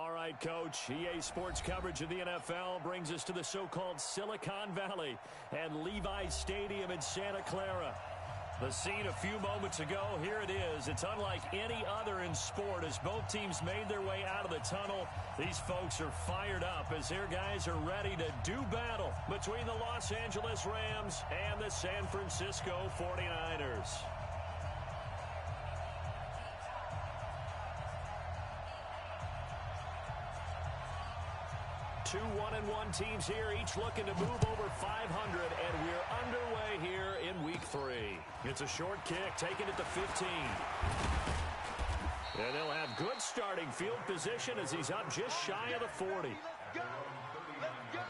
All right, Coach. EA Sports coverage of the NFL brings us to the so-called Silicon Valley and Levi's Stadium in Santa Clara. The scene a few moments ago, here it is. It's unlike any other in sport as both teams made their way out of the tunnel. These folks are fired up as their guys are ready to do battle between the Los Angeles Rams and the San Francisco 49ers. Two 1-1 teams here, each looking to move over 500, and we're underway here in week 3. It's a short kick, taken at the 15. And they'll have good starting field position as he's up just shy of the 40. Let's go! Let's go!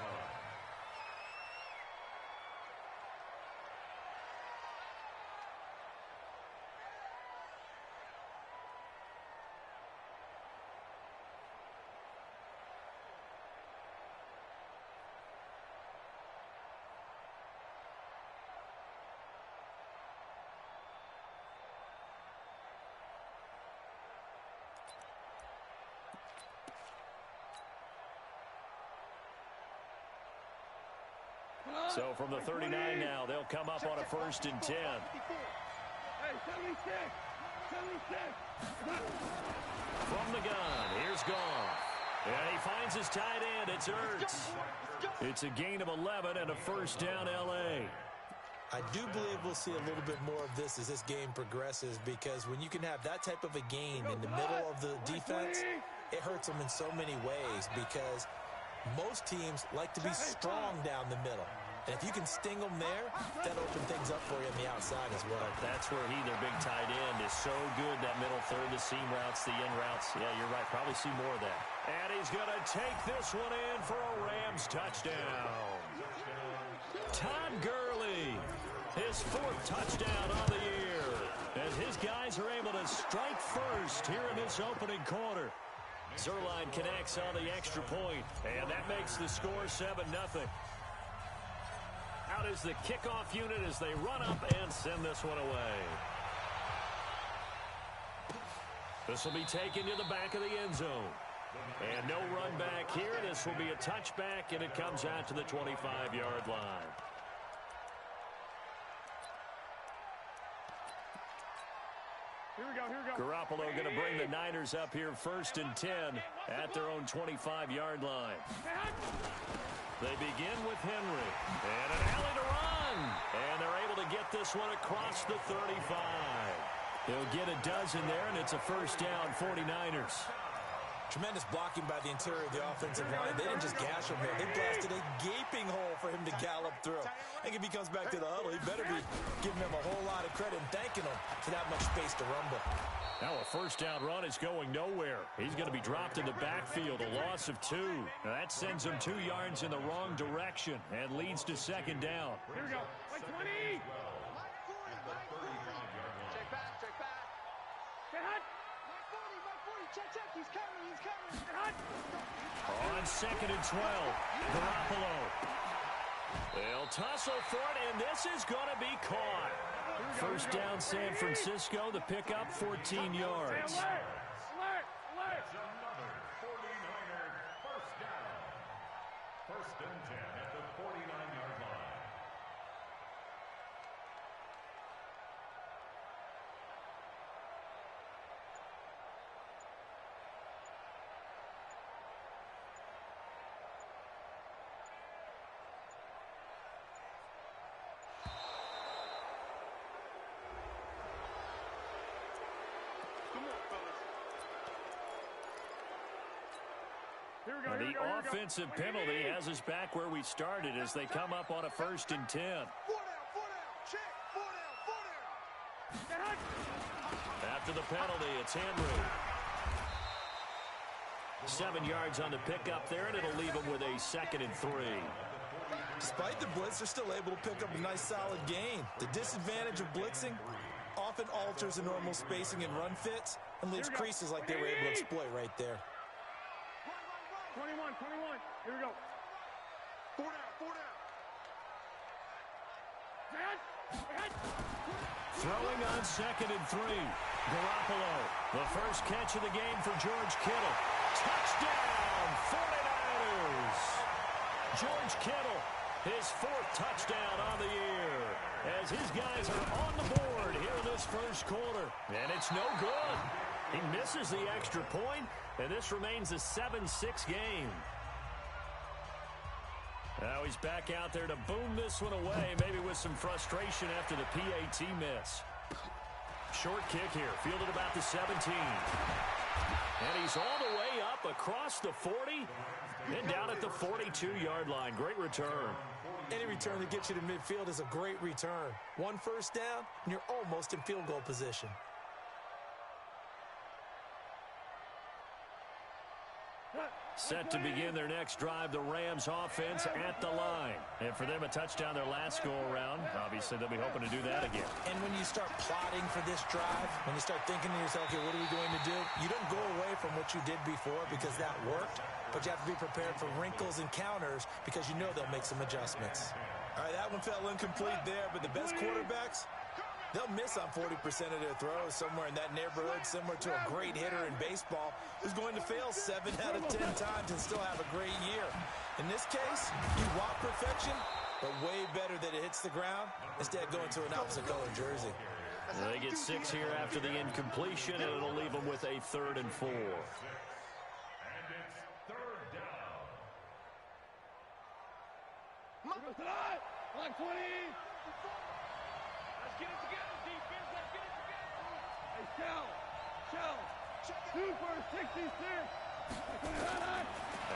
So from the 39 now, they'll come up on a 1st and 10. Hey, 76! 76! From the gun, here's Goff. And he finds his tight end. It's Ertz. It's a gain of 11 and a 1st down, L.A. I do believe we'll see a little bit more of this as this game progresses, because when you can have that type of a gain in the middle of the defense, it hurts them in so many ways, because most teams like to be strong down the middle. And if you can sting them there, that'll open things up for you on the outside as well. That's where their big tight end, is so good, that middle third, the seam routes, the in routes. Yeah, you're right. Probably see more of that. And he's going to take this one in for a Rams touchdown. Todd Gurley, his 4th touchdown on the year, as his guys are able to strike first here in this opening quarter. Zerline connects on the extra point, and that makes the score 7-0. Out is the kickoff unit as they run up and send this one away. This will be taken to the back of the end zone. And no run back here. This will be a touchback, and it comes out to the 25-yard line. Here we go, here we go. Garoppolo going to bring the Niners up here 1st and 10 at their own 25-yard line. They begin with Henry. And an alley to run. And they're able to get this one across the 35. They'll get a dozen there, and it's a 1st down, 49ers. Tremendous blocking by the interior of the offensive line. They didn't just gash him there. They blasted a gaping hole for him to gallop through. I think if he comes back to the huddle, he better be giving them a whole lot of credit and thanking them for that much space to rumble. Now a 1st down run is going nowhere. He's going to be dropped in the backfield, a loss of 2. Now that sends him 2 yards in the wrong direction and leads to 2nd down. Here we go. Like 20. Check back, check back. Get hot. Check, check, he's coming, he's coming. Get hot. On 2nd and 12, Garoppolo. They'll tussle for it, and this is going to be caught. 1st down, San Francisco. The pickup, 14 yards. Alert. It's another 49er 1st down. 1st and 10 at the 49-yard line. Here we go, The offensive penalty has us back where we started as they come up on a 1st and 10. 4 down, check, 4 down. Get hot. After the penalty, it's Henry. 7 yards on the pickup there, and it'll leave them with a 2nd and 3. Despite the blitz, they're still able to pick up a nice solid gain. The disadvantage of blitzing often alters the normal spacing and run fits and leaves creases like they were able to exploit right there. 21. Here we go. 4 down. Throwing on 2nd and 3. Garoppolo, the first catch of the game for George Kittle. Touchdown, 49ers. George Kittle, his 4th touchdown on the year, as his guys are on the board here in this first quarter. And it's no good. He misses the extra point, and this remains a 7-6 game. Now he's back out there to boom this one away, maybe with some frustration after the PAT miss. Short kick here, fielded about the 17. And he's all the way up across the 40 and down at the 42-yard line. Great return. Any return that gets you to midfield is a great return. 1 first down, and you're almost in field goal position. Set to begin their next drive, the Rams offense at the line. And for them, a touchdown their last go-around. Obviously, they'll be hoping to do that again. And when you start plotting for this drive, when you start thinking to yourself, okay, what are we going to do? You don't go away from what you did before because that worked, but you have to be prepared for wrinkles and counters because you know they'll make some adjustments. All right, that one fell incomplete there, but the best quarterbacks, they'll miss on 40% of their throws, somewhere in that neighborhood, similar to a great hitter in baseball who's going to fail 7 out of 10 times and still have a great year. In this case, you want perfection, but way better that it hits the ground instead of going to an opposite color jersey. They get 6 here after the incompletion, and it'll leave them with a 3rd and 4. And it's 3rd down. Like 20. Let's get it together, defense. Let's get it together. Hey, Shell. 2 for 66.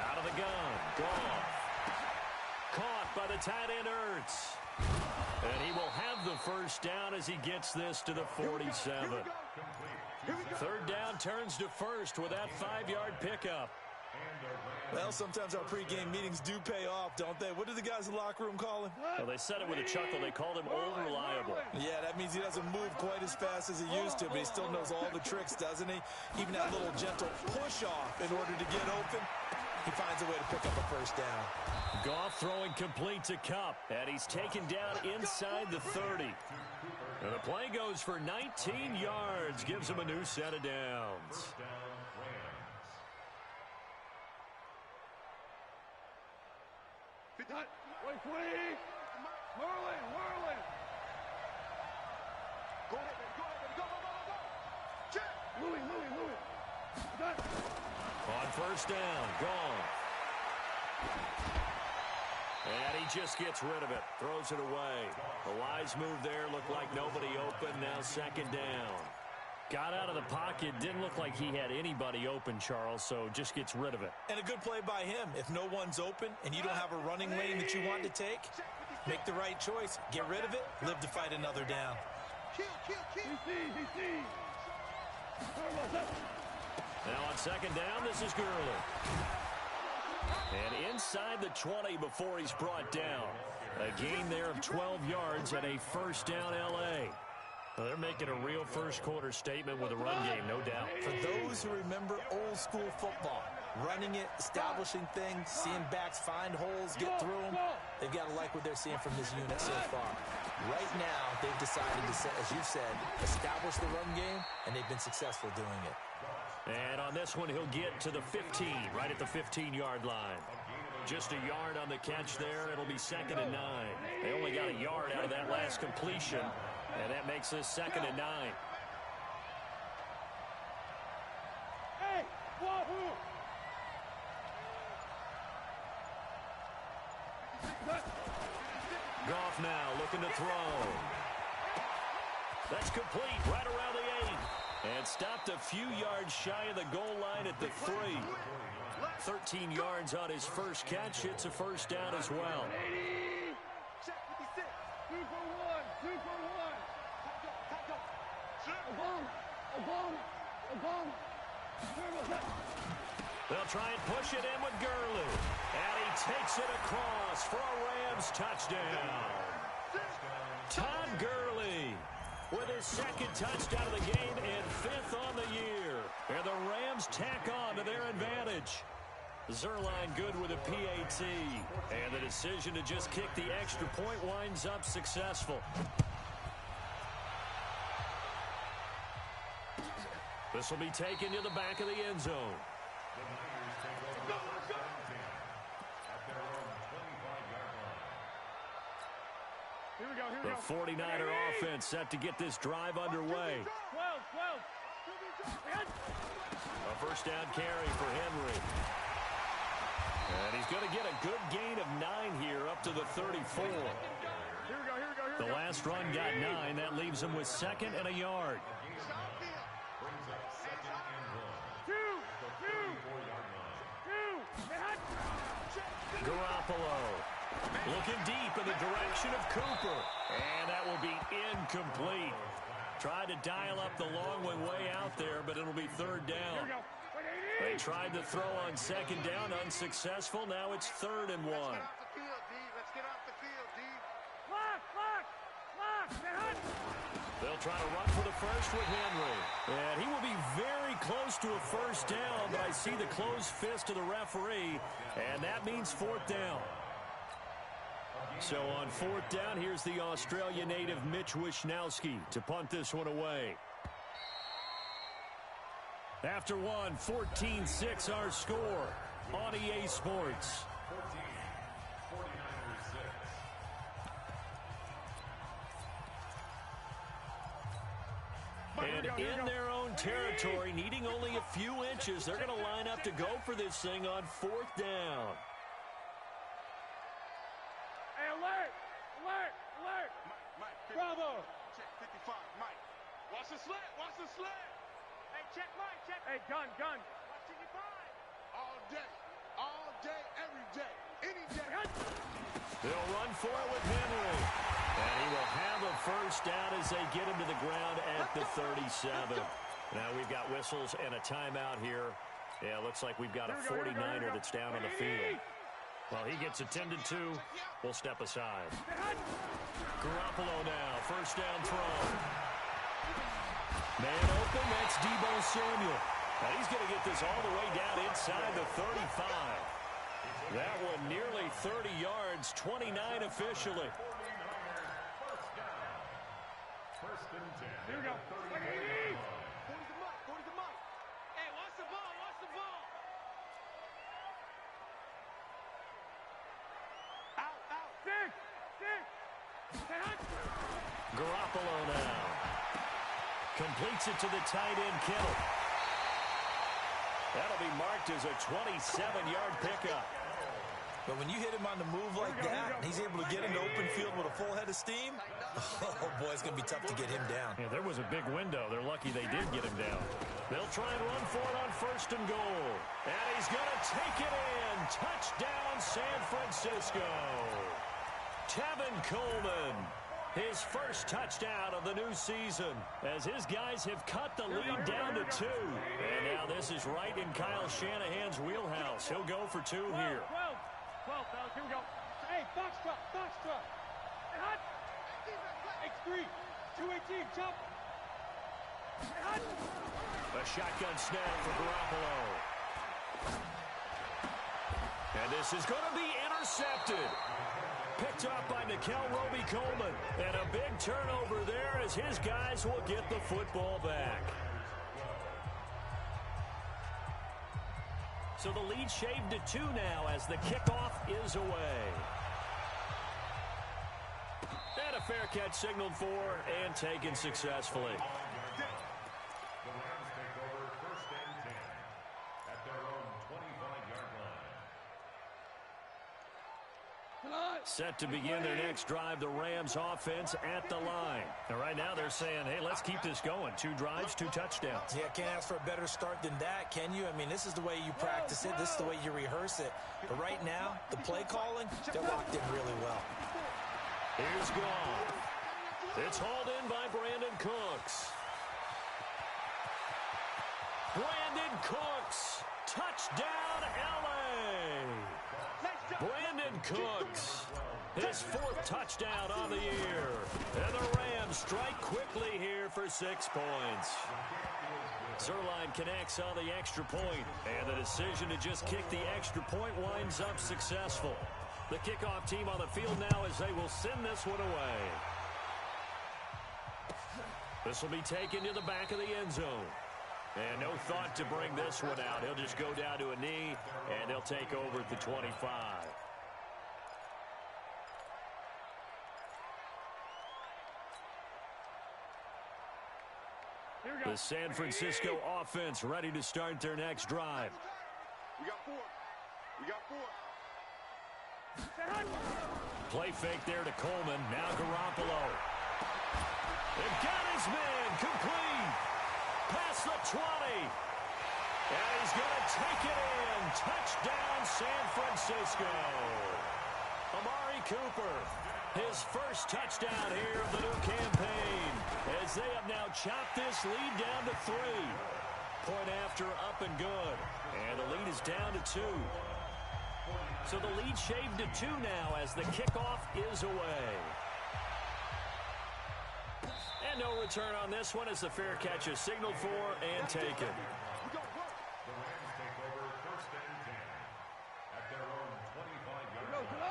Out of the gun. Goff. Caught by the tight end, Ertz. And he will have the first down as he gets this to the 47. 3rd down turns to 1st with that 5-yard pickup. Well, sometimes our pregame meetings do pay off, don't they? What do the guys in the locker room call him? Well, they said it with a chuckle. They called him old reliable. Yeah, that means he doesn't move quite as fast as he used to, but he still knows all the tricks, doesn't he? Even that little gentle push-off in order to get open, he finds a way to pick up a first down. Goff throwing complete to Kupp, and he's taken down inside the 30. And the play goes for 19 yards, gives him a new set of downs. Wait, 20. Whirling. Go ahead, baby. Go. Check. Louis. On first down, gone. And he just gets rid of it, throws it away. A wise move there, looked like nobody open, now 2nd down. Got out of the pocket, didn't look like he had anybody open, Charles, so just gets rid of it. And a good play by him. If no one's open and you don't have a running lane that you want to take, make the right choice. Get rid of it, live to fight another down. Kill. DC. Now on 2nd down, this is Gurley. And inside the 20 before he's brought down. A gain there of 12 yards and a first down L.A. Well, they're making a real first-quarter statement with a run game, no doubt. For those who remember old-school football, running it, establishing things, seeing backs find holes, get through them, they've got to like what they're seeing from this unit so far. Right now, they've decided to, as you said, establish the run game, and they've been successful doing it. And on this one, he'll get to the 15, right at the 15-yard line. Just a yard on the catch there. It'll be 2nd and 9. They only got a yard out of that last completion, and that makes this 2nd and 9. Hey, wahoo! Goff now looking to throw. That's complete right around the 8. And stopped a few yards shy of the goal line at the 3. 13 yards on his first catch. It's a first down as well. 2 for 1. A bomb. They'll try and push it in with Gurley. And he takes it across for a Rams touchdown. Todd Gurley with his 2nd touchdown of the game and 5th on the year. And the Rams tack on to their advantage. Zerline good with a PAT. And the decision to just kick the extra point winds up successful. This will be taken to the back of the end zone. Here we go. The 49er offense set to get this drive underway. 12. A first down carry for Henry. And he's going to get a good gain of 9 here up to the 34. Here we go. The last run got 9. That leaves him with 2nd and a yard. Garoppolo looking deep in the direction of Cooper. And that will be incomplete. Tried to dial up the long way out there, but it'll be 3rd down. They tried to throw on 2nd down, unsuccessful. Now it's 3rd and 1. Let's get off the field, D. Clock. They'll try to run for the first with Henry. And he will be very close to a first down, but I see the closed fist of the referee, and that means 4th down. So on 4th down, here's the Australia native Mitch Wishnowsky to punt this one away. After 14-6 our score on EA Sports. And in their own territory, needing only a few inches, they're going to line up to go for this thing on 4th down. Hey, alert! Mike. Bravo! Check 55, Mike. Watch the slant. Hey, check Mike. Hey, gun. Watch 55. All day, every day, any day. They'll run for it with Henry. And he will have a first down as they get him to the ground at the 37. Now we've got whistles and a timeout here. Yeah, looks like we've got a 49er that's down on the field. Well, he gets attended to. We'll step aside. Garoppolo now, first down throw. Man open, that's Deebo Samuel. Now he's going to get this all the way down inside the 35. That one nearly 30 yards, 29 officially. First and 10. Here we go. 40 to Mike. Hey, watch the ball. Out. 6. Garoppolo now. Completes it to the tight end, Kittle. That'll be marked as a 27-yard pickup. But when you hit him on the move like that, and he's able to get into open field with a full head of steam, oh, boy, it's going to be tough to get him down. Yeah, there was a big window. They're lucky they did get him down. They'll try and run for it on 1st and goal. And he's going to take it in. Touchdown, San Francisco. Tevin Coleman, his first touchdown of the new season, as his guys have cut the lead down to 2. And now this is right in Kyle Shanahan's wheelhouse. He'll go for 2 here. 12, fellas, here we go. Hey, Foxtrot. Hey, hot. X3, 218, jump. Hey, hot. A shotgun snap for Garoppolo. And this is going to be intercepted. Picked up by Nickel Roby-Coleman. And a big turnover there as his guys will get the football back. So the lead shaved to 2 now as the kickoff is away. And a fair catch signaled for and taken successfully. The Rams take over 1st and 10 at their own 25-yard line. Set to begin their next drive, the Rams offense at the line. And right now they're saying, hey, let's keep this going. 2 drives, 2 touchdowns. Yeah, can't ask for a better start than that, can you? I mean, this is the way you practice it. This is the way you rehearse it. But right now, the play calling, they're locked in really well. Here's Goff. It's hauled in by Brandon Cooks. Brandon Cooks. Touchdown, L.A. Brandon Cooks. His 4th touchdown on the year. And the Rams strike quickly here for 6 points. Zerline connects on the extra point, and the decision to just kick the extra point winds up successful. The kickoff team on the field now as they will send this one away. This will be taken to the back of the end zone. And no thought to bring this one out. He'll just go down to a knee, and they'll take over at the 25. The San Francisco offense ready to start their next drive. We got 4. We got 4. Play fake there to Coleman. Now Garoppolo. And got his man complete. Past the 20. And he's going to take it in. Touchdown, San Francisco. Amari Cooper, his first touchdown here of the new campaign, as they have now chopped this lead down to 3. Point after, up and good. And the lead is down to 2. So the lead shaved to 2 now as the kickoff is away. And no return on this one as the fair catch is signaled for and taken.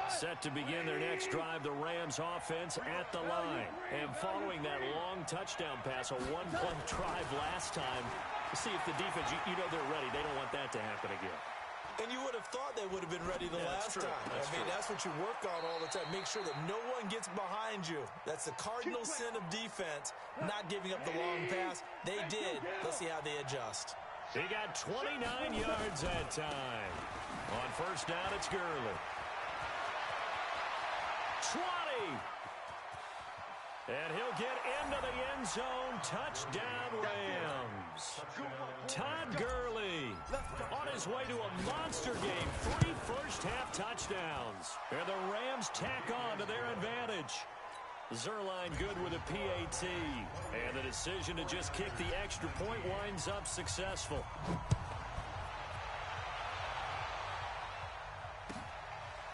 Set to begin their next drive, the Rams offense at the line. And following that long touchdown pass, a one-play drive last time, see if the defense, you know they're ready. They don't want that to happen again. And you would have thought they would have been ready the last time. That's what you work on all the time. Make sure that no one gets behind you. That's the cardinal sin of defense, not giving up the long pass. They did. Let's see how they adjust. He got 29 yards that time. On first down, it's Gurley. 20. And he'll get into the end zone. Touchdown, Rams. Todd Gurley on his way to a monster game. 3 first-half touchdowns. And the Rams tack on to their advantage. Zerline good with a PAT. And the decision to just kick the extra point winds up successful.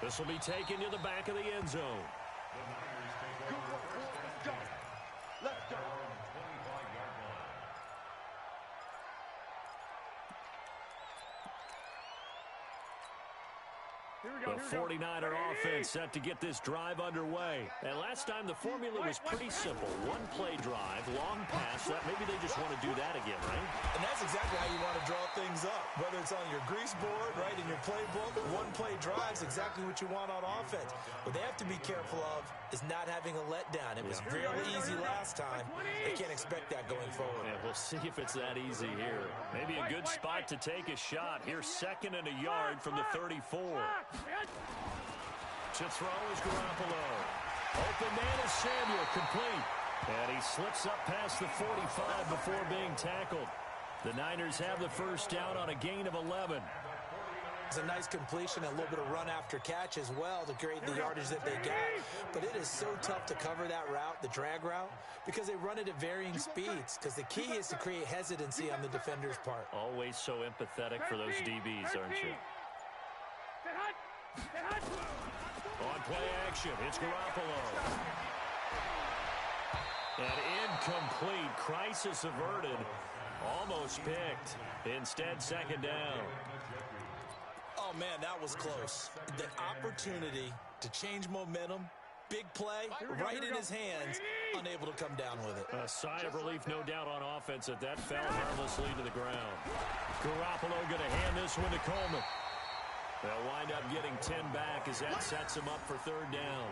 This will be taken to the back of the end zone. Let's go. The 49er offense set to get this drive underway. And last time the formula was pretty simple. One-play drive, long pass. Maybe they just want to do that again, right? And that's exactly how you want to draw things up. Whether it's on your grease board, right, in your playbook, one-play drives exactly what you want on offense. What they have to be careful of is not having a letdown. It was fairly easy last time. They can't expect that going forward. Yeah, we'll see if it's that easy here. Maybe a good spot to take a shot. Here's 2nd and a yard from the 34. To throw is Garoppolo. Open man is Samuel, complete. And he slips up past the 45 before being tackled. The Niners have the first down on a gain of 11. It's a nice completion and a little bit of run after catch as well to create the yardage that they got. But it is so tough to cover that route, the drag route, because they run it at varying speeds. Because the key is to create hesitancy on the defender's part. Always so empathetic for those DBs, aren't you? On play action, it's Garoppolo. And incomplete. Crisis averted. Almost picked. Instead, 2nd down. Oh, man, that was close. The opportunity to change momentum, big play, right in his hands, unable to come down with it. A sigh of relief, no doubt, on offense that fell harmlessly to the ground. Garoppolo going to hand this one to Coleman. They'll wind up getting 10 back as that sets him up for 3rd down.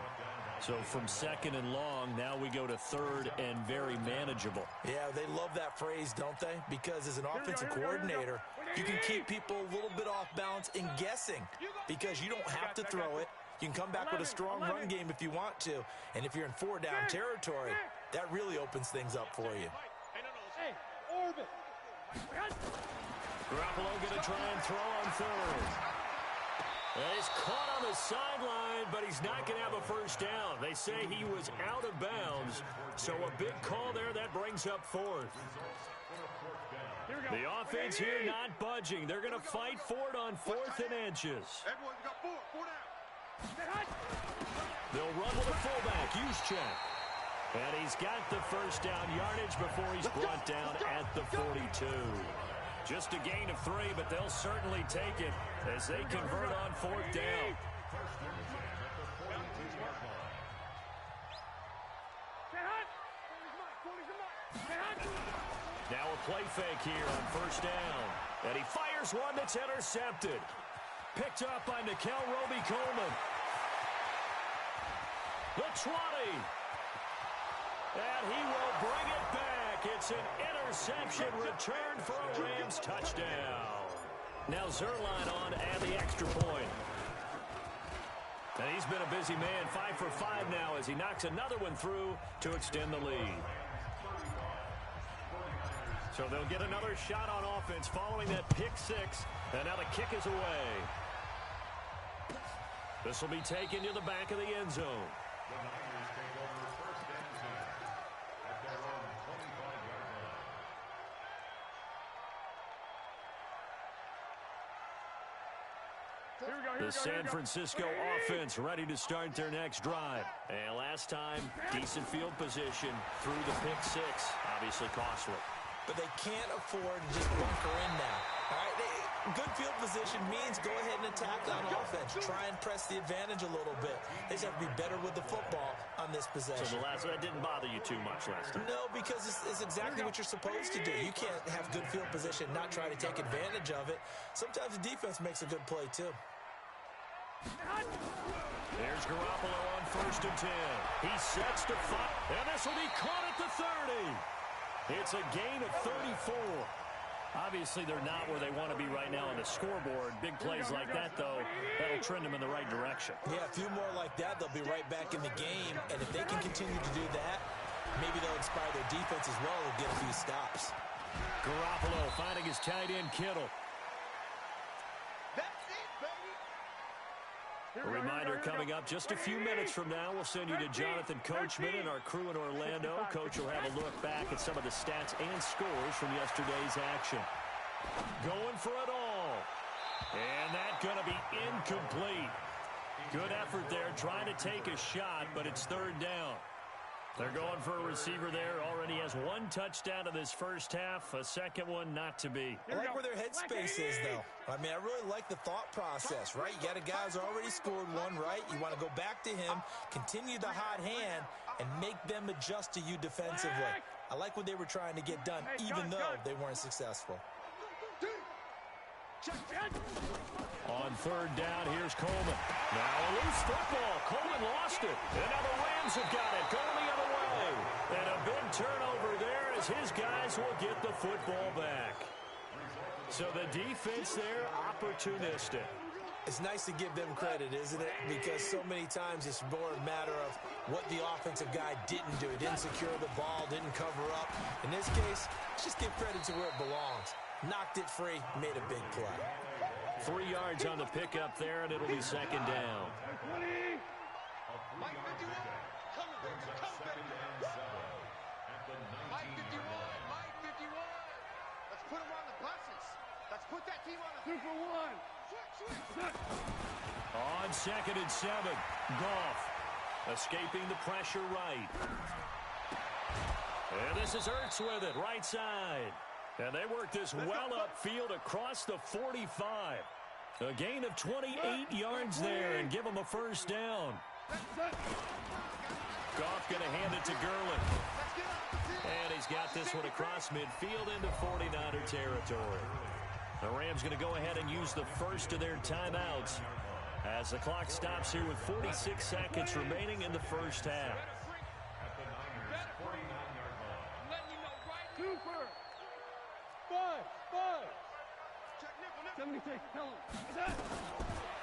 So from 2nd and long, now we go to 3rd and very manageable. Yeah, they love that phrase, don't they? Because as an offensive coordinator, you can keep people a little bit off balance and guessing because you don't have to throw it. You can come back with a strong run game if you want to. And if you're in 4-down territory, that really opens things up for you. Hey, orbit. Garoppolo going to try and throw on 3rd. He's caught on the sideline, but he's not going to have a first down. They say he was out of bounds, so a big call there. That brings up 4th. The offense here not budging. They're going to fight for it on 4th and inches. Everyone got 4 down. They'll run with a fullback, Juszczyk. And he's got the first down yardage before he's brought down at the 42. Just a gain of 3, but they'll certainly take it as they convert on 4th down. Now a play fake here on 1st down. And he fires one that's intercepted. Picked up by Nikel Roby-Coleman. The 20. And he will bring it back. back. It's an interception returned for a Rams touchdown. Now Zerline on and the extra point. And he's been a busy man, 5 for 5 now as he knocks another one through to extend the lead. So they'll get another shot on offense following that pick six. And now the kick is away. This will be taken to the back of the end zone. The Niners take over first and 10 at their own 25-yard line. The San Francisco offense ready to start their next drive. And last time, decent field position through the pick six. Obviously costly. But they can't afford to just bunker in now. All right, good field position means go ahead and attack on offense. Try and press the advantage a little bit. They just have to be better with the football on this possession. So that didn't bother you too much last time? No, because it's exactly what you're supposed to do. You can't have good field position and not try to take advantage of it. Sometimes the defense makes a good play, too. There's Garoppolo on first and 10. He sets to fire, and this will be caught at the 30. It's a gain of 34. Obviously, they're not where they want to be right now on the scoreboard. Big plays like that, though, that'll trend them in the right direction. Yeah, a few more like that, they'll be right back in the game. And if they can continue to do that, maybe they'll inspire their defense as well and get a few stops. Garoppolo finding his tight end, Kittle. A reminder coming up just a few minutes from now. We'll send you to Jonathan Coachman and our crew in Orlando. Coach will have a look back at some of the stats and scores from yesterday's action. Going for it all. And that's going to be incomplete. Good effort there trying to take a shot, but it's third down. They're going for a receiver there. Already has one touchdown in this first half. A second one not to be. I like where their headspace is, though. I mean, I really like the thought process, right? You got a guy who's already scored one, right? You want to go back to him, continue the hot hand, and make them adjust to you defensively. I like what they were trying to get done, even though they weren't successful. On third down, here's Coleman. Now a loose football. Coleman lost it. And now the Rams have got it. Going the other way. And a big turnover there as his guys will get the football back. So the defense there, opportunistic. It's nice to give them credit, isn't it? Because so many times it's more a matter of what the offensive guy didn't do. Didn't secure the ball, didn't cover up. In this case, let's just give credit to where it belongs. Knocked it free, made a big play. 3 yards on the pickup there, and it'll be second down. Mike 51, come Brings up second and 7 at the 19-yard Mike 51, line. Mike 51. Let's put him on the buses. Let's put that team on the... 2 for 1. Switch. On second and 7, Goff escaping the pressure right. And this is Ertz with it, right side. And they work this well upfield across the 45. A gain of 28 yards there and give them a first down. Goff going to hand it to Gurley. And he's got this one across midfield into 49er territory. The Rams going to go ahead and use the first of their timeouts as the clock stops here with 46 seconds remaining in the first half. At the Niners' 49-yard line. Super. 5. 76. Tell him.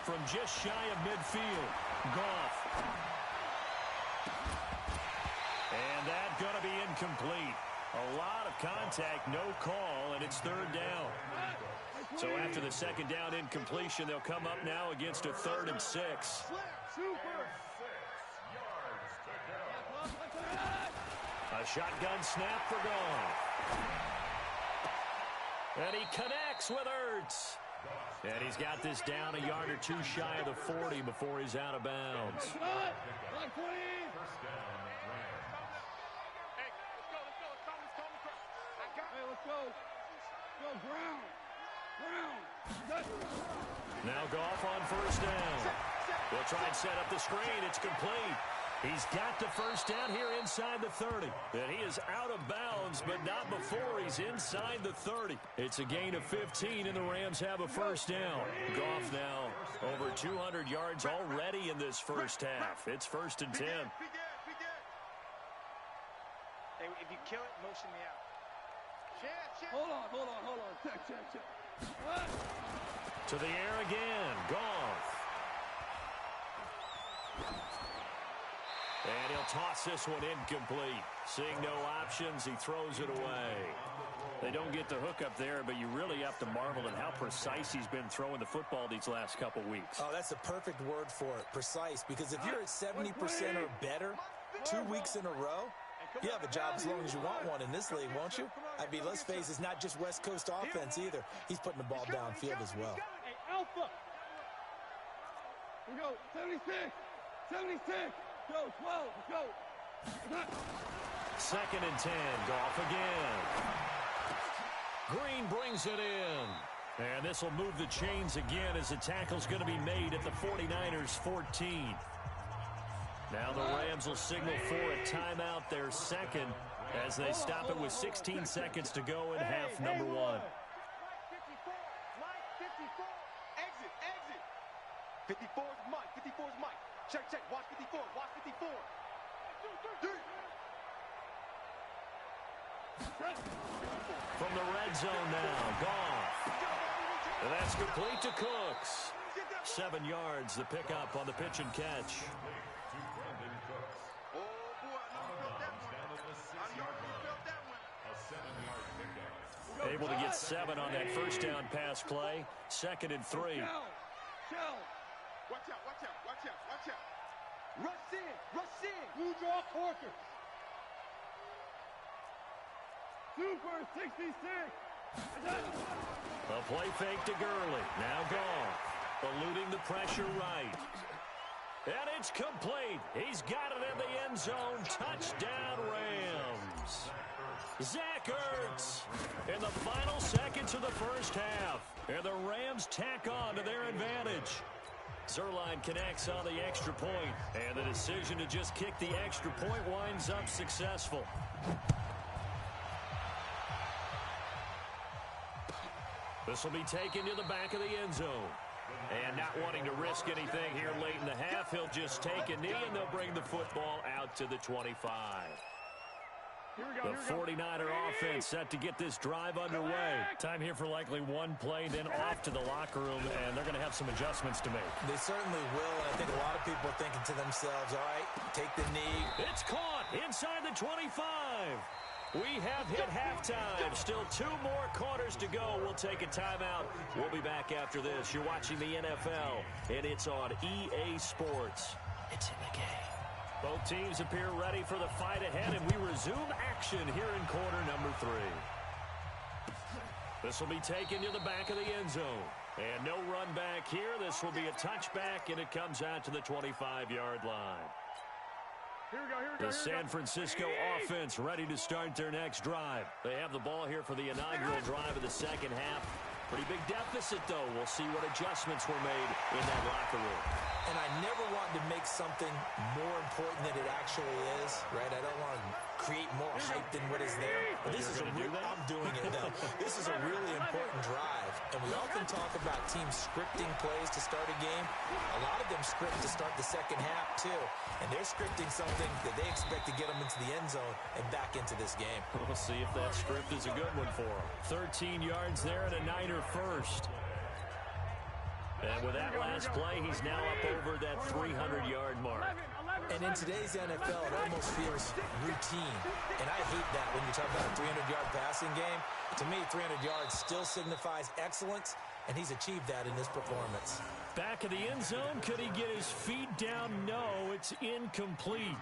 From just shy of midfield, Goff. And that's going to be incomplete. A lot of contact, no call, and it's third down. So after the second down incompletion, they'll come up now against a 3rd and 6. Super. 6 yards to go. A shotgun snap for Goff. And he connects with Ertz. And he's got this down a yard or two shy of the 40 before he's out of bounds. First down, Rams. Hey, let's go. Go, ground. Now Goff on first down. They'll try and set up the screen. It's complete. He's got the first down here inside the 30. And he is out of bounds, but not before he's inside the 30. It's a gain of 15, and the Rams have a first down. Goff now over 200 yards already in this first half. It's 1st and 10. Hey, if you kill it, motion me out. Hold on. Check. To the air again. Goff. And he'll toss this one incomplete. Seeing no options, he throws it away. They don't get the hook up there, but you really have to marvel at how precise he's been throwing the football these last couple weeks. Oh, that's the perfect word for it, precise. Because if you're at 70% or better 2 weeks in a row, you have a job as long as you want one in this league, won't you? I mean, let's face it, it's not just West Coast offense either. He's putting the ball downfield as well. Hey, Alpha. We go. 76. Go, 12. Go. 2nd and 10. Goff again. Green brings it in. And this will move the chains again as the tackle's going to be made at the 49ers 14. Now the Rams will signal for a timeout, their second, as they stop it with 16 seconds to go in half number 1. Line 54. Exit. 54 is Mike. Check. Watch 54. From the red zone now, Goff. And that's complete to Cooks. 7 yards, the pickup on the pitch and catch. Able to get 7 on that first down pass play. 2nd and 3. Watch out. Rush in. Blue draw quarters. Super 66. A play fake to Gurley. Now Goff. Eluding the pressure right. And it's complete. He's got it in the end zone. Touchdown Rams. Zach Ertz in the final seconds of the first half. And the Rams tack on to their advantage. Zerline connects on the extra point. And the decision to just kick the extra point winds up successful. This will be taken to the back of the end zone. And not wanting to risk anything here late in the half, he'll just take a knee and they'll bring the football out to the 25. The 49er offense set to get this drive underway. Time here for likely one play, then off to the locker room, and they're going to have some adjustments to make. They certainly will, and I think a lot of people are thinking to themselves, all right, take the knee. It's caught inside the 25. We have hit halftime. Still 2 more quarters to go. We'll take a timeout. We'll be back after this. You're watching the NFL, and it's on EA Sports. It's in the game. Both teams appear ready for the fight ahead, and we resume action here in quarter number 3. This will be taken to the back of the end zone. And no run back here. This will be a touchback, and it comes out to the 25-yard line. The San Francisco offense ready to start their next drive. They have the ball here for the inaugural drive of the second half. Pretty big deficit, though. We'll see what adjustments were made in that locker room. And I never want to make something more important than it actually is, right? I don't want to create more hype than what is there. But this is I'm doing it now. This is a really important drive. And we often talk about teams scripting plays to start a game. A lot of them script to start the second half, too. And they're scripting something that they expect to get them into the end zone and back into this game. We'll see if that script is a good one for them. 13 yards there and a Niner first. And with that last play, he's now up over that 300-yard mark. And in today's NFL, it almost feels routine. And I hate that when you talk about a 300-yard passing game. To me, 300 yards still signifies excellence, and he's achieved that in this performance. Back of the end zone, could he get his feet down? No, it's incomplete.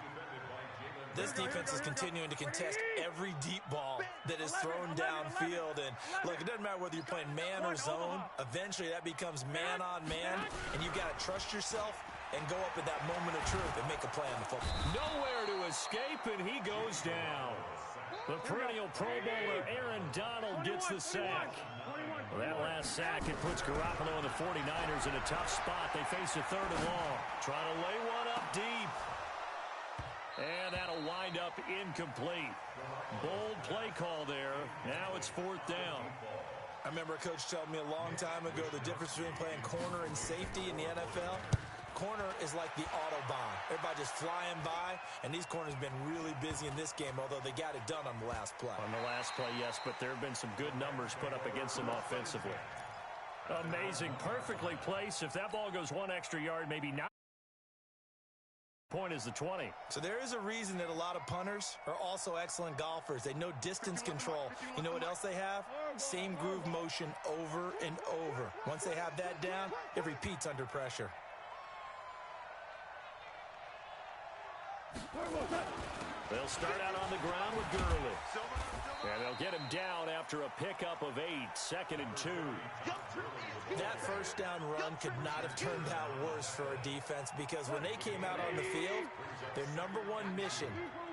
This defense is continuing to contest every deep ball that is thrown downfield. And look, it doesn't matter whether you're playing man or zone. Eventually, that becomes man on man, and you've got to trust yourself and go up at that moment of truth and make a play on the football. Nowhere to escape, and he goes down. The perennial Pro Bowler Aaron Donald gets the sack. Well, that last sack, it puts Garoppolo and the 49ers in a tough spot. They face a 3rd and long. Trying to lay one up deep. And that'll wind up incomplete. Bold play call there. Now it's 4th down. I remember a coach telling me a long time ago the difference between playing corner and safety in the NFL. Corner is like the Autobahn. Everybody about just flying by, and these corners have been really busy in this game, although they got it done on the last play. On the last play, yes, but there have been some good numbers put up against them offensively. Amazing. Perfectly placed. If that ball goes one extra yard, maybe not. Point is the 20. So there is a reason that a lot of punters are also excellent golfers. They know distance control. You know what else they have? Same groove motion over and over. Once they have that down, it repeats under pressure. They'll start out on the ground with Gurley. And they'll get him down after a pickup of 8, 2nd and 2. That first down run could not have turned out worse for our defense, because when they came out on the field, their number one mission,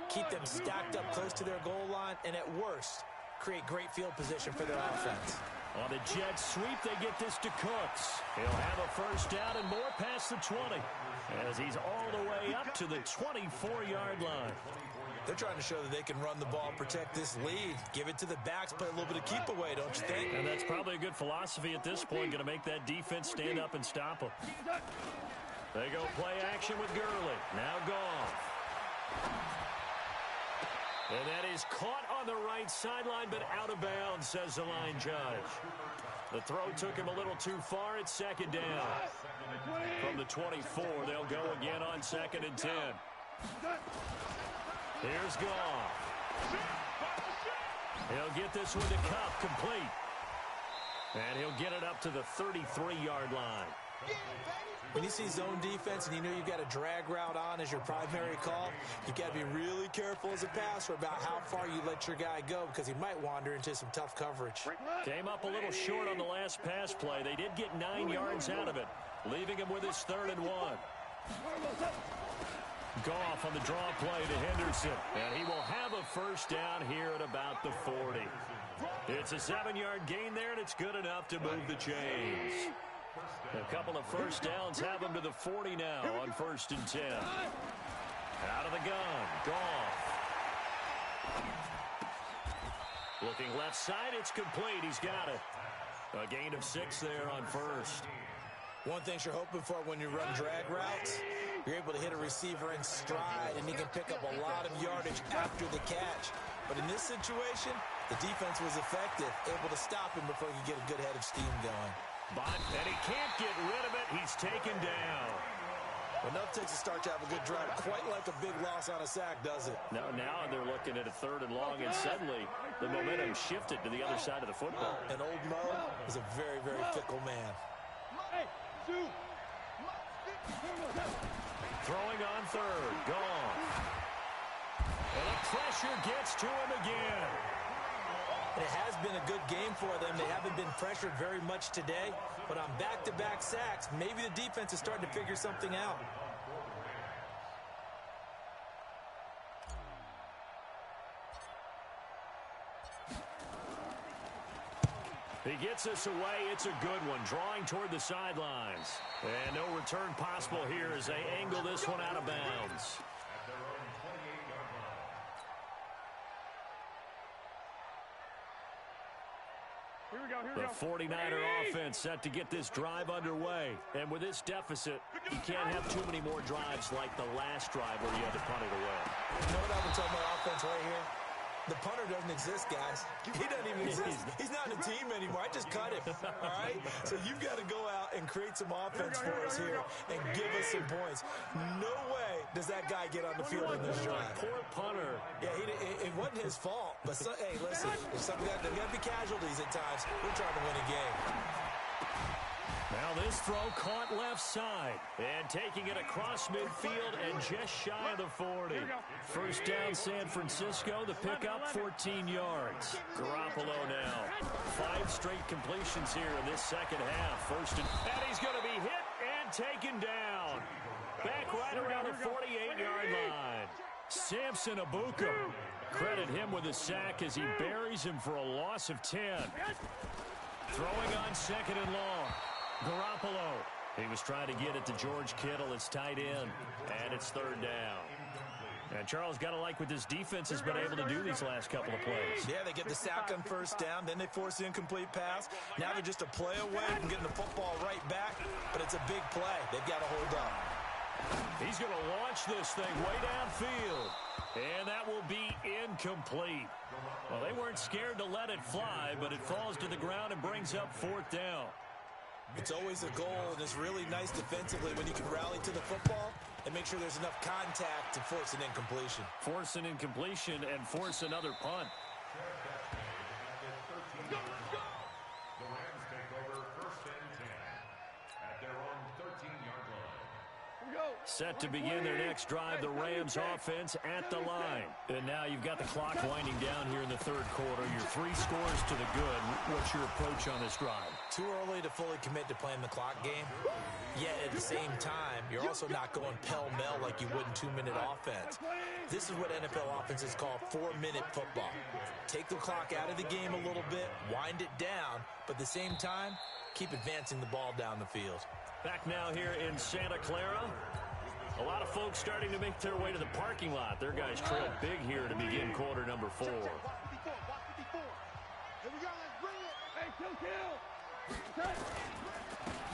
keep them stacked up close to their goal line, and at worst, create great field position for their offense. On the jet sweep, they get this to Cooks. He'll have a first down and more past the 20, as he's all the way up to the 24-yard line. They're trying to show that they can run the ball, protect this lead, give it to the backs, play a little bit of keep away, don't you think? And that's probably a good philosophy at this point, going to make that defense stand up and stop them. They go play action with Gurley. Now Goff. And that is caught on the right sideline, but out of bounds, says the line judge. The throw took him a little too far. It's 2nd down. From the 24, they'll go again on 2nd and 10. Here's Goff. He'll get this one to Kupp, complete. And he'll get it up to the 33-yard line. When you see zone defense and you know you've got a drag route on as your primary call, you've got to be really careful as a passer about how far you let your guy go, because he might wander into some tough coverage. Came up a little short on the last pass play. They did get 9 yards out of it, leaving him with his 3rd and 1. Goff on the draw play to Henderson, and he will have a first down here at about the 40. It's a 7-yard gain there, and it's good enough to move the chains. A couple of first downs have him to the 40 now on 1st and 10. Out of the gun, Goff. Looking left side, it's complete. He's got it. A gain of 6 there on 1st. One thing you're hoping for when you run drag routes, you're able to hit a receiver in stride, and he can pick up a lot of yardage after the catch. But in this situation, the defense was effective, able to stop him before he could get a good head of steam going. And he can't get rid of it. He's taken down. Well, enough takes a start to have a good drive. Quite like a big loss on a sack, does it? Now they're looking at a 3rd and long, and suddenly the momentum shifted to the other side of the football. And old Mo is a very, very fickle man. Throwing on 3rd, Goff. And the pressure gets to him again. And it has been a good game for them. They haven't been pressured very much today, but on back-to-back sacks, maybe the defense is starting to figure something out. He gets us away. It's a good one, drawing toward the sidelines. And no return possible here as they angle this one out of bounds. The 49er offense set to get this drive underway. And with this deficit, you can't have too many more drives like the last drive where you had to punt it away. You know what I would tell my offense right here? The punter doesn't exist, guys. He doesn't even exist. He's not in the team anymore. I just cut him, all right? So you've got to go out and create some offense for us here and give us some points. No way does that guy get on the field in this drive. Poor punter. Yeah, it wasn't his fault. But, hey, listen, there's got to be casualties at times. We're trying to win a game. Now this throw caught left side. And taking it across midfield and just shy of the 40. First down San Francisco. The pickup 14 yards. Garoppolo now. 5 straight completions here in this second half. First and he's going to be hit and taken down. Back right around the 48-yard line. Samson Abuka. Credit him with a sack as he buries him for a loss of 10. Throwing on 2nd and long. Garoppolo. He was trying to get it to George Kittle, his tight end, and it's 3rd down. And Charles, got to like what this defense has been able to do these last couple of plays. Yeah, they get the sack on first down, then they force the incomplete pass. Now they're just a play away from getting the football right back, but it's a big play. They've got to hold up. He's going to launch this thing way downfield. And that will be incomplete. Well, they weren't scared to let it fly, but it falls to the ground and brings up 4th down. It's always a goal, and it's really nice defensively when you can rally to the football and make sure there's enough contact to force an incompletion. Force an incompletion and force another punt. The Rams take over 1st and 10 at their own 13-yard line. Set to begin their next drive, the Rams offense at the line. And now you've got the clock winding down here in the 3rd quarter. Your 3 scores to the good. What's your approach on this drive? Too early to fully commit to playing the clock game. Yet at the same time, you're also not going pell-mell like you would in 2-minute offense. This is what NFL offenses call 4-minute football. Take the clock out of the game a little bit, wind it down, but at the same time, keep advancing the ball down the field. Back now here in Santa Clara. A lot of folks starting to make their way to the parking lot. Their guys trail big here to begin quarter number 4. Here we go, let's bring it. Hey, kill.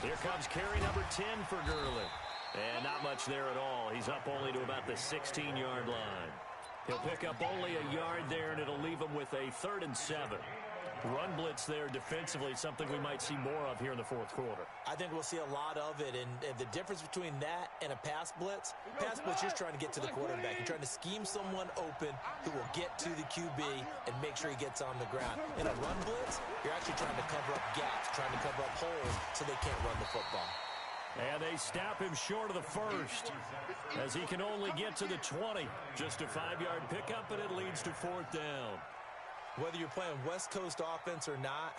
Here comes carry number 10 for Gurley. And not much there at all. He's up only to about the 16-yard line. He'll pick up only a yard there, and it'll leave him with a 3rd and 7. Run blitz there defensively, something we might see more of here in the 4th quarter. I think we'll see a lot of it, and the difference between that and a pass blitz, you're trying to get to the quarterback. You're trying to scheme someone open who will get to the QB and make sure he gets on the ground. In a run blitz, you're actually trying to cover up gaps, trying to cover up holes so they can't run the football. And they stop him short of the 1st as he can only get to the 20. Just a 5-yard pickup, and it leads to 4th down. Whether you're playing West Coast offense or not,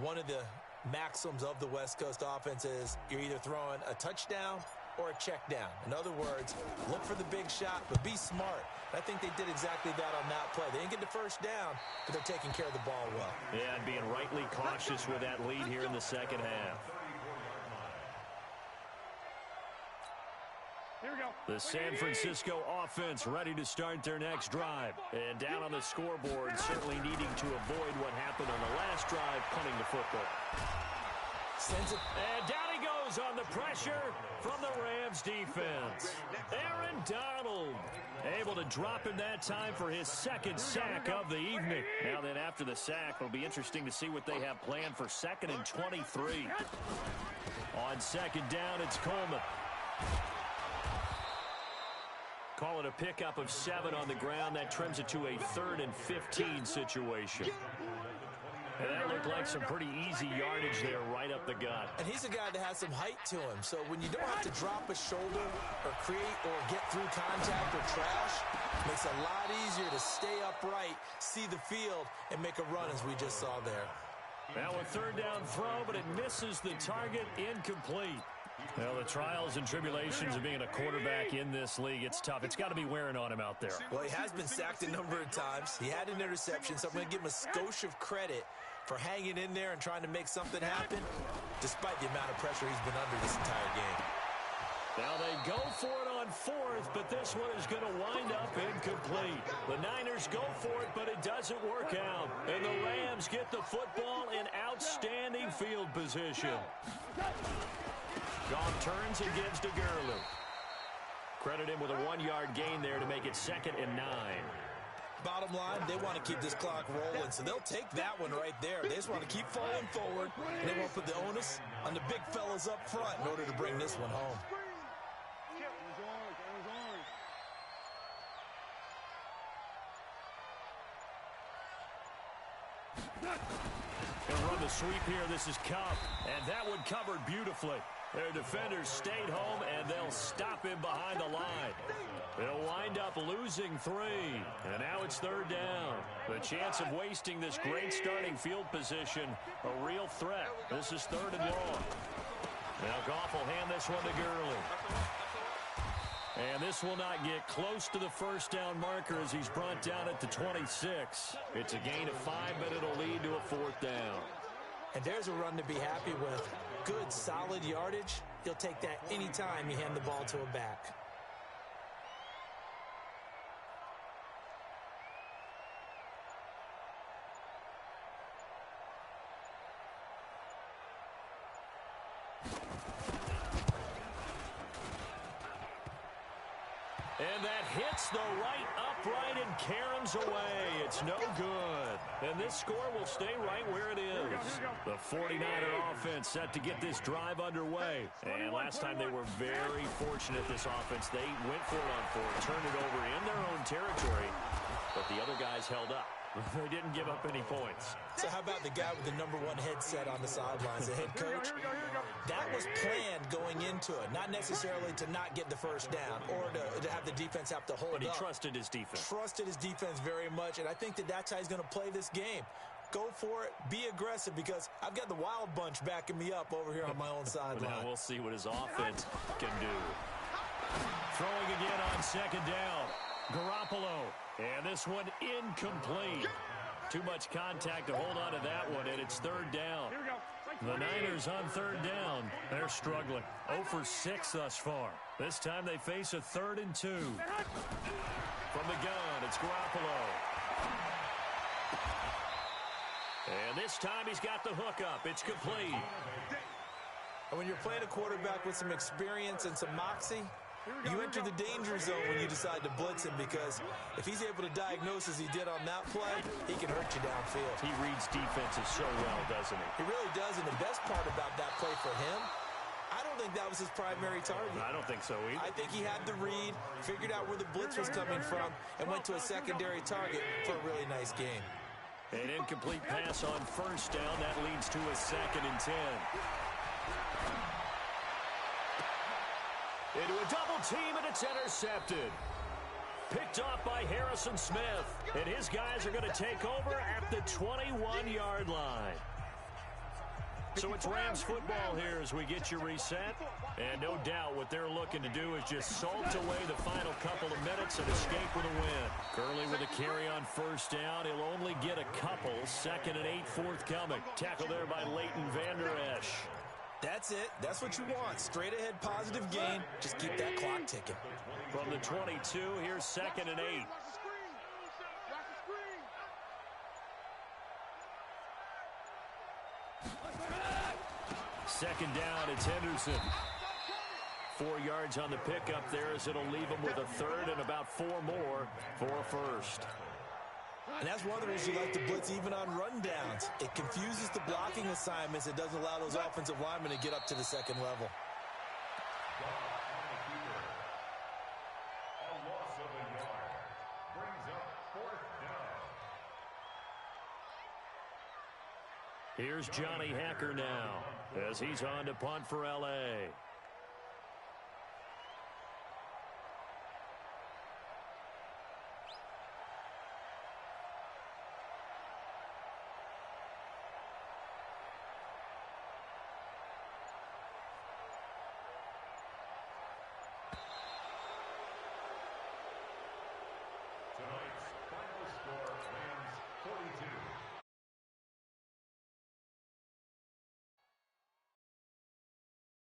one of the maxims of the West Coast offense is you're either throwing a touchdown or a check down. In other words, look for the big shot, but be smart. I think they did exactly that on that play. They didn't get the 1st down, but they're taking care of the ball well. Yeah, and being rightly cautious with that lead here in the 2nd half. Here we go. The San Francisco offense ready to start their next drive. And down on the scoreboard, certainly needing to avoid what happened on the last drive, punting the football. Sends it. And down he goes on the pressure from the Rams defense. Aaron Donald able to drop him that time for his 2nd sack of the evening. Now then, after the sack, it'll be interesting to see what they have planned for 2nd and 23. On 2nd down, it's Coleman. Call it a pickup of 7 on the ground. That trims it to a 3rd and 15 situation. And that looked like some pretty easy yardage there right up the gut. And he's a guy that has some height to him. So when you don't have to drop a shoulder or create or get through contact or trash, it makes it a lot easier to stay upright, see the field, and make a run as we just saw there. Now a 3rd down throw, but it misses the target, incomplete. Well, the trials and tribulations of being a quarterback in this league, it's tough. It's got to be wearing on him out there. Well, he has been sacked a number of times. He had an interception, so I'm going to give him a skosh of credit for hanging in there and trying to make something happen, despite the amount of pressure he's been under this entire game. Now they go for it on 4th, but this one is going to wind up incomplete. The Niners go for it, but it doesn't work out. And the Rams get the football in outstanding field position. Goff turns and gives to Gurley. Credit him with a 1-yard gain there to make it 2nd and 9. Bottom line, they want to keep this clock rolling, so they'll take that one right there. They just want to keep falling forward, and they won't put the onus on the big fellas up front in order to bring this one home. Gonna run the sweep here. This is Cup, and that one covered beautifully. Their defenders stayed home, and they'll stop him behind the line. They'll wind up losing 3, and now it's 3rd down. The chance of wasting this great starting field position, a real threat. This is 3rd and long. Now Goff will hand this one to Gurley. And this will not get close to the 1st down marker as he's brought down at the 26. It's a gain of 5, but it'll lead to a 4th down. And there's a run to be happy with. Good, solid yardage. He'll take that anytime you hand the ball to a back. And that hits the right upright and caroms away. It's no good. And this score will stay right where it is. The 49er offense set to get this drive underway. And last time they were very fortunate, this offense. They went for it on fourth, turned it over in their own territory, but the other guys held up. They didn't give up any points. So how about the guy with the #1 headset on the sidelines, the head coach? That was planned going into it, not necessarily to not get the first down or to have the defense have to hold up. But he trusted his defense. Trusted his defense very much, and I think that that's how he's going to play this game. Go for it, be aggressive, because I've got the wild bunch backing me up over here on my own sideline. Now we'll see what his offense can do. Throwing again on second down. Garoppolo. And this one incomplete. Too much contact to hold on to that one, and it's third down. The Niners on third down. They're struggling. 0 for 6 thus far. This time they face a 3rd and 2. From the gun, it's Garoppolo. And this time he's got the hook up. It's complete. And when you're playing a quarterback with some experience and some moxie, you enter the danger zone when you decide to blitz him, because if he's able to diagnose as he did on that play, he can hurt you downfield. He reads defenses so well, doesn't he? He really does, and the best part about that play for him, I don't think that was his primary target. I don't think so either. I think he had the read, figured out where the blitz was coming from, and went to a secondary target for a really nice game. An incomplete pass on first down. That leads to a 2nd and 10. Into a double team, and it's intercepted. Picked off by Harrison Smith. And his guys are going to take over at the 21-yard line. So it's Rams football here as we get you reset. And no doubt what they're looking to do is just salt away the final couple of minutes and escape with a win. Gurley with a carry on first down. He'll only get a couple. 2nd and 8 forthcoming. Tackle there by Leighton Vander Esch. That's it. That's what you want. Straight ahead, positive gain. Just keep that clock ticking. From the 22, here's 2nd and 8. Second down, it's Henderson. 4 yards on the pickup there, as it'll leave him with a 3rd and about 4 more for a first. And that's one of the reasons you like to blitz even on rundowns. It confuses the blocking assignments. It doesn't allow those offensive linemen to get up to the second level. A loss of a yard brings up 4th down. Here's Johnny Hacker now as he's on to punt for L.A. Tonight's